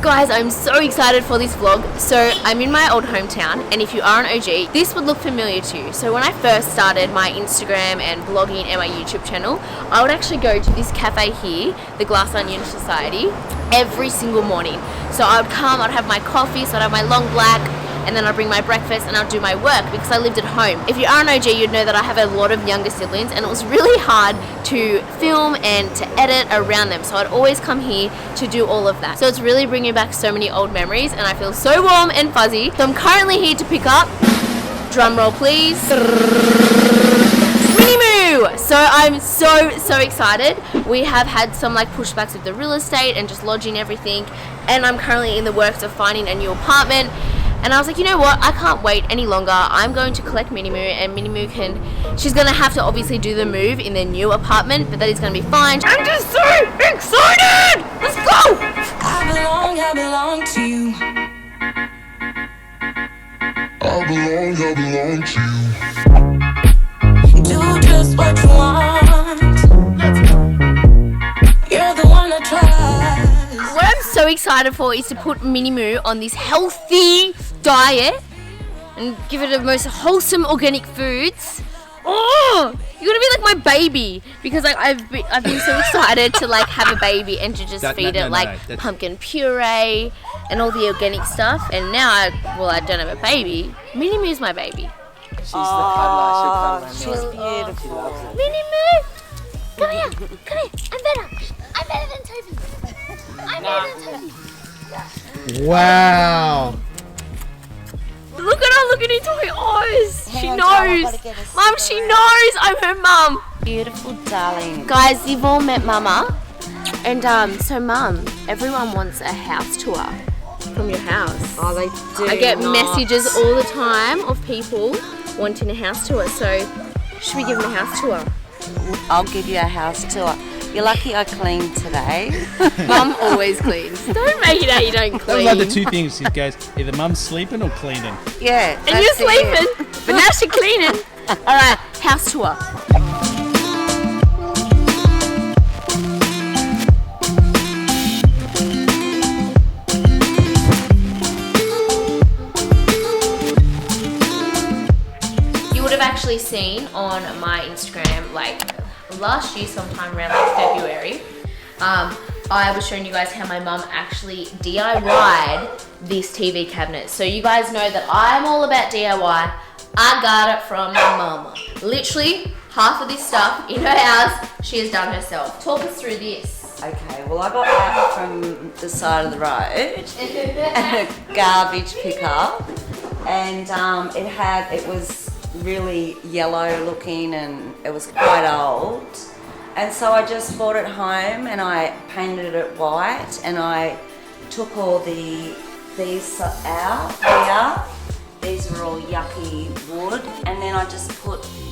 Guys, I'm so excited for this vlog. So I'm in my old hometown, and if you are an OG, this would look familiar to you. So when I first started my Instagram and blogging and my YouTube channel, I would actually go to this cafe here, the Glass Onion Society, every single morning. So I would come, I'd have my coffee, so I'd have my long black, and then I'd bring my breakfast and I'd do my work because I lived at home. If you are an OG, you'd know that I have a lot of younger siblings, and it was really hard to film and to edit around them. So I'd always come here to do all of that. So it's really bringing back so many old memories, and I feel so warm and fuzzy. So I'm currently here to pick up, drum roll please, Minimoon! So I'm so excited. We have had some like pushbacks with the real estate and just lodging everything, and I'm currently in the works of finding a new apartment. And I was like, you know what, I can't wait any longer. I'm going to collect Minimoon, and Minimoon she's gonna have to obviously do the move in their new apartment, but that is gonna be fine. I'm just so excited! Let's go! I belong to you. I belong to you. Do just what you want. You're the one I trust. What I'm so excited for is to put Minimoon on this healthy diet and give it the most wholesome organic foods. Oh, you're gonna be like my baby, because like I've been so excited to like have a baby and to just feed it pumpkin puree and all the organic stuff. And now I don't have a baby. Minimoon's my baby. She's the cuddler. She's beautiful. She loves it. Minimoon, come here. I'm better than Toby. I'm better than Toby. Wow. Look at her looking into her eyes. She knows. Mum, she knows I'm her mum. Beautiful darling. Guys, you've all met Mama. And so Mum, everyone wants a house tour from your house. Oh, they do. I get messages all the time of people wanting a house tour. So should we give them a house tour? I'll give you a house tour. You're lucky I cleaned today. Mum always cleans. Don't make it out you don't That clean. was like the two things, guys. Either mum's sleeping or cleaning. Yeah. And you're sleeping, but now she's cleaning. Alright, house tour. You would have actually seen on my Instagram, like last year sometime around like February, I was showing you guys how my mum actually DIY'd this TV cabinet. So you guys know that I'm all about DIY. I got it from my mama. Literally half of this stuff in her house she has done herself. Talk us through this. Okay, well I got that from the side of the road and a garbage pickup, and it was really yellow looking and it was quite old, and so I just brought it home and I painted it white, and I took all these out here. These are all yucky wood, and then I just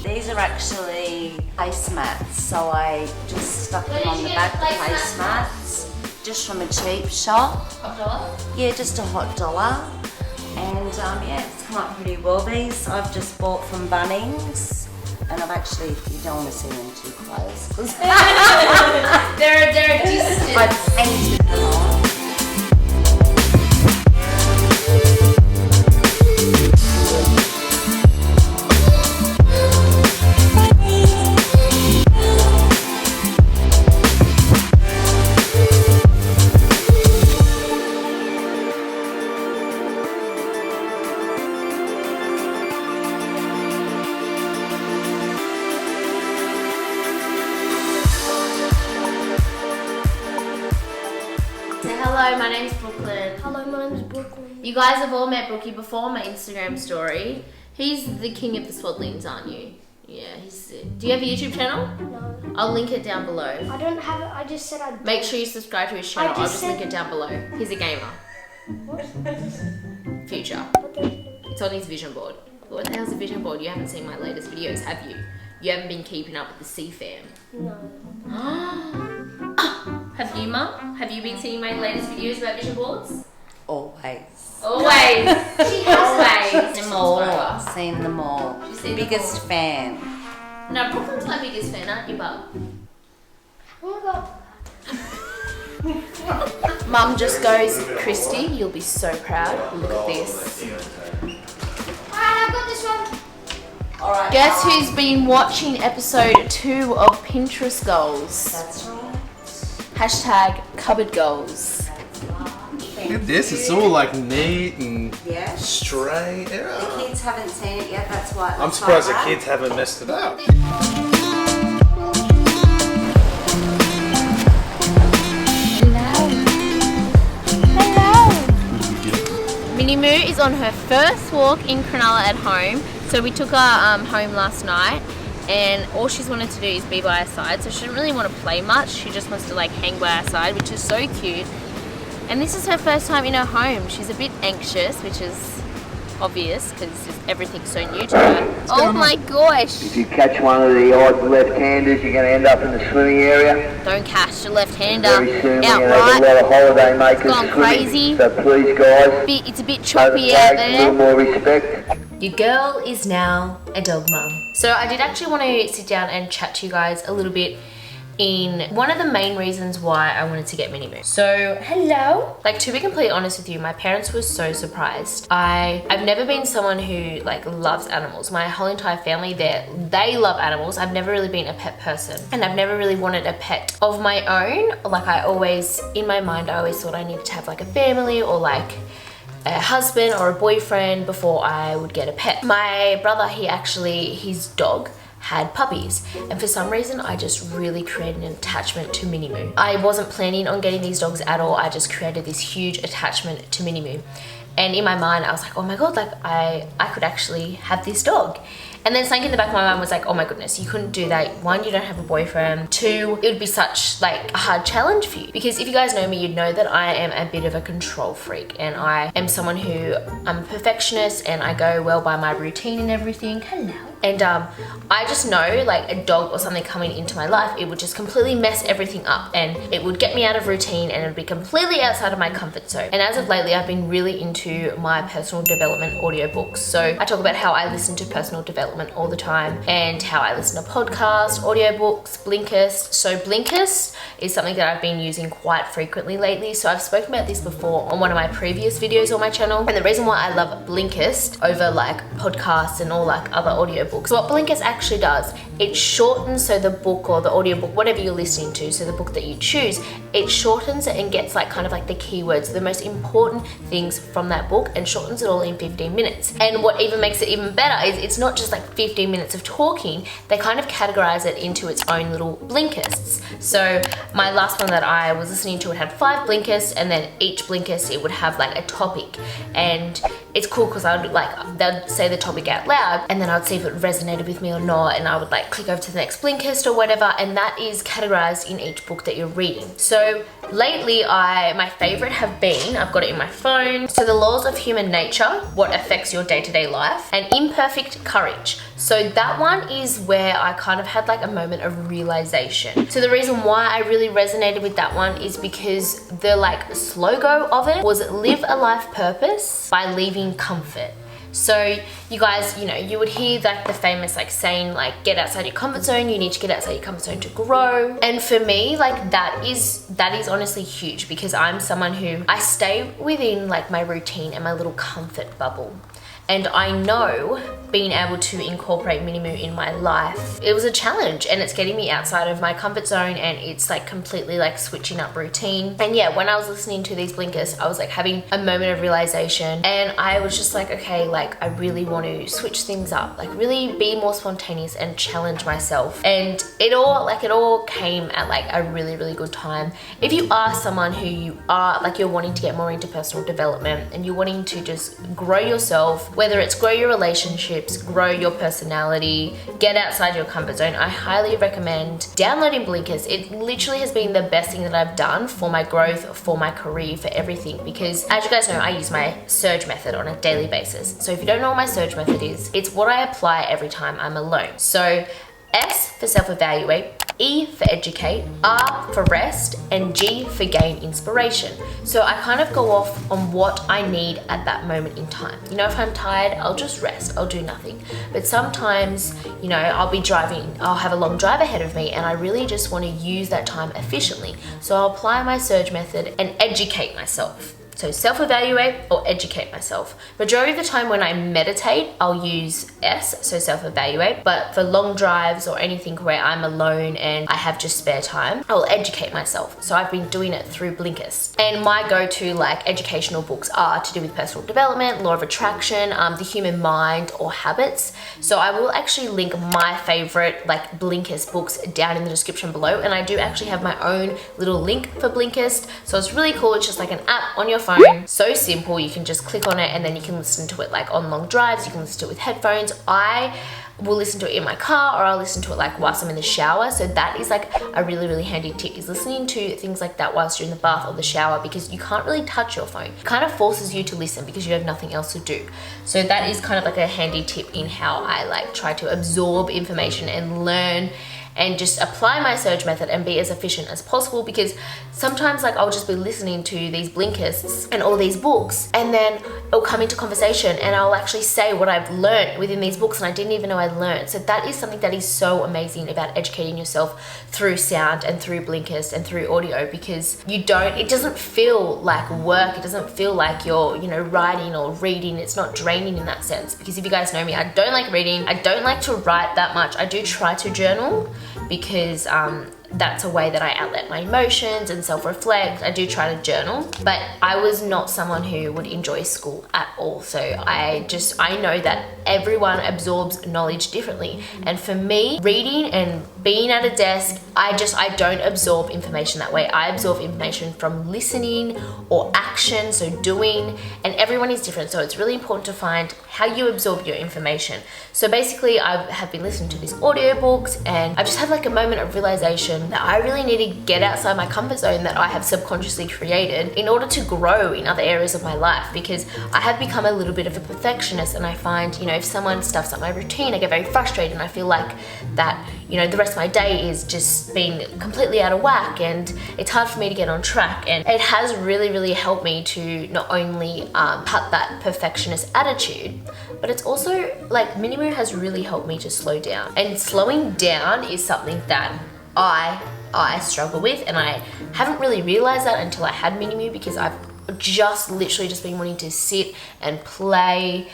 these are actually placemats, so I just stuck them on the back of the placemats just from a cheap shop. $1? Yeah, just $1. And yeah, it's come up pretty well. These I've just bought from Bunnings, and I've actually, you don't want to see them too close, because They're distant. I've painted them on. Hello, my name's Brooklyn. Hello, my name's Brooklyn. You guys have all met Brookie before my Instagram story. He's the king of the swaddlings, aren't you? Yeah, do you have a YouTube channel? No. I'll link it down below. I don't have it, I just said I'd Make sure you subscribe to his channel. I'll just link it down below. He's a gamer. What? Future. It's on his vision board. What the hell's a vision board? You haven't seen my latest videos, have you? You haven't been keeping up with the C fam. No. Have you, Mum? Have you been seeing my latest videos about vision boards? Always. Always. She has always. Them all. Seen them all. She's seen them Biggest all. fan. No, Brooklyn's my biggest fan, aren't you, Bub? Oh my god. Mum just goes, Christy, you'll be so proud. Look at this. Alright, I've got this one. Alright. Guess who's been watching episode 2 of Pinterest Goals? That's right. Hashtag cupboard goals. Look at this. It's all like neat and Yeah. straight. The kids haven't seen it yet, that's why. I'm surprised the kids haven't messed it up. Minimoon is on her first walk in Cronulla at home. So we took her home last night, and all she's wanted to do is be by our side. So she didn't really want to play much. She just wants to like hang by our side, which is so cute. And this is her first time in her home. She's a bit anxious, which is obvious because everything's so new to her. Oh my gosh! If you catch one of the odd left-handers, you're going to end up in the swimming area. Don't catch the left-hander Very soon we're going to have a outright. lot of holiday makers Gone swimming. crazy. So please, guys, It's a bit over choppy the out flags, a there. little more respect. Your girl is now a dog mum. So I did actually want to sit down and chat to you guys a little bit in one of the main reasons why I wanted to get Minimoon. So, hello. Like, to be completely honest with you, my parents were so surprised. I've never been someone who like loves animals. My whole entire family, they love animals. I've never really been a pet person, and I've never really wanted a pet of my own. Like, in my mind, I always thought I needed to have like a family or like a husband or a boyfriend before I would get a pet. My brother, his dog had puppies, and for some reason I just really created an attachment to Minimoon. I wasn't planning on getting these dogs at all. I just created this huge attachment to Minimoon, and in my mind I was like, oh my god, like I could actually have this dog. And then something in the back of my mind was like, oh my goodness, you couldn't do that. 1, you don't have a boyfriend. 2, it would be such like a hard challenge for you. Because if you guys know me, you'd know that I am a bit of a control freak, and I am someone who, I'm a perfectionist, and I go well by my routine and everything. Hello. And I just know like a dog or something coming into my life, it would just completely mess everything up, and it would get me out of routine, and it would be completely outside of my comfort zone. And as of lately, I've been really into my personal development audiobooks. So I talk about how I listen to personal development all the time, and how I listen to podcasts, audiobooks, Blinkist. So Blinkist is something that I've been using quite frequently lately. So I've spoken about this before on one of my previous videos on my channel. And the reason why I love Blinkist over like podcasts and all like other audiobooks, what Blinkist actually does, it shortens, so the book or the audiobook, whatever you're listening to, so the book that you choose, it shortens it and gets like kind of like the keywords, the most important things from that book, and shortens it all in 15 minutes. And what even makes it even better is it's not just like 15 minutes of talking, they kind of categorize it into its own little Blinkists. So my last one that I was listening to, it had 5 Blinkists, and then each Blinkist it would have like a topic, and it's cool because I would like, they'd say the topic out loud, and then I would see if it resonated with me or not, and I would like click over to the next Blinkist or whatever, and that is categorized in each book that you're reading. So lately my favorite have been, I've got it in my phone, so The Laws of Human Nature, What Affects Your Day-to-Day Life, and Imperfect Courage. So that one is where I kind of had like a moment of realization. So the reason why I really resonated with that one is because the like slogan of it was live a life purpose by leaving comfort. So you guys, you know, you would hear like the famous like saying like get outside your comfort zone, you need to get outside your comfort zone to grow. And for me, like that is honestly huge, because I'm someone who I stay within like my routine and my little comfort bubble. And I know being able to incorporate Minimoon in my life, it was a challenge, and it's getting me outside of my comfort zone, and it's like completely like switching up routine. And yeah, when I was listening to these Blinkers, I was like having a moment of realization, and I was just like, okay, like I really want to switch things up, like really be more spontaneous and challenge myself. And it all came at like a really, really good time. If you are someone who you are like, you're wanting to get more into personal development, and you're wanting to just grow yourself, whether it's grow your relationships, grow your personality, get outside your comfort zone, I highly recommend downloading Blinkist. It literally has been the best thing that I've done for my growth, for my career, for everything, because as you guys know, I use my surge method on a daily basis. So if you don't know what my surge method is, it's what I apply every time I'm alone. So S for self-evaluate, E for educate, R for rest, and G for gain inspiration. So I kind of go off on what I need at that moment in time. You know, if I'm tired, I'll just rest, I'll do nothing. But sometimes, you know, I'll be driving, I'll have a long drive ahead of me and I really just want to use that time efficiently. So I'll apply my surge method and educate myself. So self-evaluate or educate myself. Majority of the time when I meditate, I'll use S, so self-evaluate. But for long drives or anything where I'm alone and I have just spare time, I'll educate myself. So I've been doing it through Blinkist. And my go-to like educational books are to do with personal development, law of attraction, the human mind, or habits. So I will actually link my favorite like Blinkist books down in the description below. And I do actually have my own little link for Blinkist. So it's really cool. It's just like an app on your phone. So simple. You can just click on it and then you can listen to it like on long drives. You can listen to it with headphones. I will listen to it in my car, or I'll listen to it like whilst I'm in the shower. So that is like a really handy tip, is listening to things like that whilst you're in the bath or the shower, because you can't really touch your phone. It kind of forces you to listen because you have nothing else to do. So that is kind of like a handy tip in how I like try to absorb information and learn and just apply my surge method and be as efficient as possible, because sometimes like I'll just be listening to these Blinkists and all these books, and then it'll come into conversation and I'll actually say what I've learned within these books and I didn't even know I learned. So that is something that is so amazing about educating yourself through sound and through Blinkist and through audio, because it doesn't feel like work. It doesn't feel like you're, you know, writing or reading. It's not draining in that sense, because if you guys know me, I don't like reading. I don't like to write that much. I do try to journal, because that's a way that I outlet my emotions and self-reflect. I do try to journal, but I was not someone who would enjoy school at all. So I know that everyone absorbs knowledge differently. And for me, reading and being at a desk, I don't absorb information that way. I absorb information from listening or action, so doing, and everyone is different. So it's really important to find how you absorb your information. So basically I have been listening to these audiobooks and I just had like a moment of realization that I really need to get outside my comfort zone that I have subconsciously created in order to grow in other areas of my life, because I have become a little bit of a perfectionist, and I find, you know, if someone stuffs up my routine, I get very frustrated and I feel like that, you know, the rest of my day is just being completely out of whack and it's hard for me to get on track. And it has really helped me to not only cut that perfectionist attitude, but it's also like Minimoon has really helped me to slow down. And slowing down is something that I struggle with, and I haven't really realized that until I had Minimoon, because I've literally just been wanting to sit and play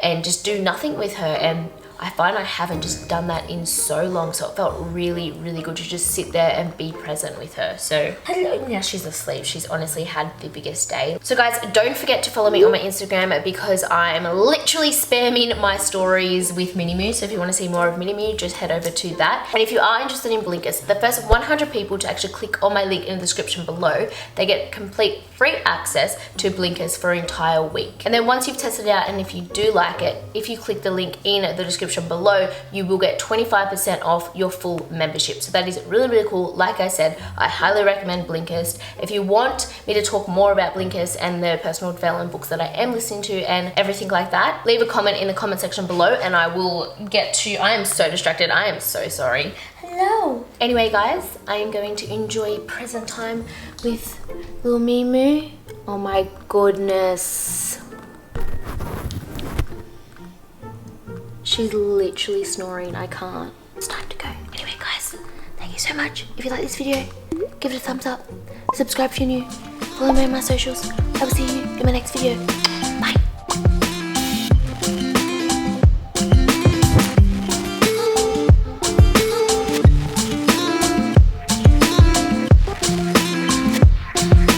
and just do nothing with her, and I find I haven't just done that in so long, so it felt really good to just sit there and be present with her. So hello, now she's asleep. She's honestly had the biggest day. So guys, don't forget to follow me on my Instagram, because I'm literally spamming my stories with Minimoon. So if you want to see more of Minimoon, just head over to that. And if you are interested in Blinkist, the first 100 people to actually click on my link in the description below, they get complete free access to Blinkist for an entire week. And then once you've tested it out, and if you do like it, if you click the link in the description below, you will get 25% off your full membership. So that is really cool. Like I said, I highly recommend Blinkist. If you want me to talk more about Blinkist and the personal development books that I am listening to and everything like that, leave a comment in the comment section below and I will get to. I am so distracted. I am so sorry. Hello. Anyway guys, I am going to enjoy present time with little Mimu. Oh my goodness. She's literally snoring. I can't. It's time to go. Anyway guys, thank you so much. If you like this video, give it a thumbs up. Subscribe if you're new. Follow me on my socials. I will see you in my next video.